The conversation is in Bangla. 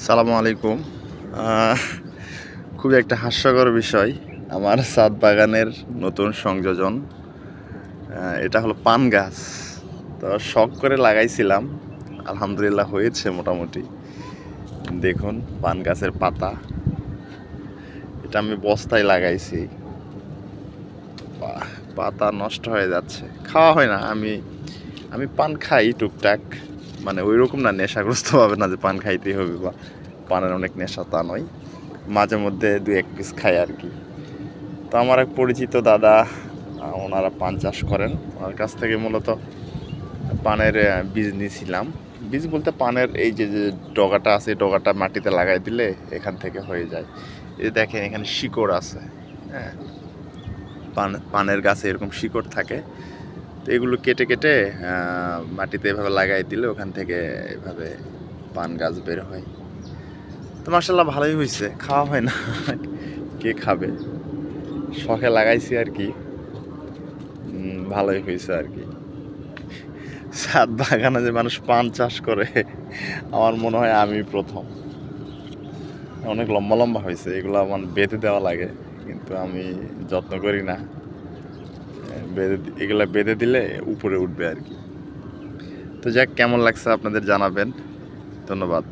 সালামু আলাইকুম। খুবই একটা হাস্যকর বিষয়। আমার ছাদ বাগানের নতুন সংযোজন, এটা হলো পান গাছ। তো শখ করে লাগাইছিলাম, আলহামদুলিল্লাহ হয়েছে মোটামুটি। দেখুন পান গাছের পাতা, এটা আমি বস্তায় লাগাইছি। পাতা নষ্ট হয়ে যাচ্ছে, খাওয়া হয় না। আমি পান খাই টুকটাক, মানে ওই রকম না, নেশাগ্রস্ত হবে না যে পান খাইতেই হবে বা পানের অনেক নেশা, তা নয়। মাঝে মধ্যে 2-1 পিস খাই আর কি। তো আমার এক পরিচিত দাদা, ওনারা পান চাষ করেন। ওনার কাছ থেকে মূলত পানের বীজ নিয়েছিলাম। বীজ বলতে পানের এই যে যে ডগাটা আছে, ডগাটা মাটিতে লাগাই দিলে এখান থেকে হয়ে যায়। এই দেখেন এখানে শিকড় আছে, হ্যাঁ, পানের গাছে এরকম শিকড় থাকে। তো এগুলো কেটে কেটে মাটিতে এভাবে লাগাই দিলে ওখান থেকে এভাবে পান গাছ বের হয়। তো মাশাআল্লাহ ভালোই হয়েছে, খাওয়া হয় না, কে খাবে, শখে লাগাইছি আর কি। ভালোই হয়েছে আর কি। ছাদ বাগানে যে মানুষ পান চাষ করে, আমার মনে হয় আমি প্রথম। অনেক লম্বা লম্বা হয়েছে, এগুলো আমার বেঁধে দেওয়া লাগে, কিন্তু আমি যত্ন করি না। এগুলা বেঁধে দিলে উপরে উঠবে আর কি। তো যাক, কেমন লাগছে আপনাদের জানাবেন। ধন্যবাদ।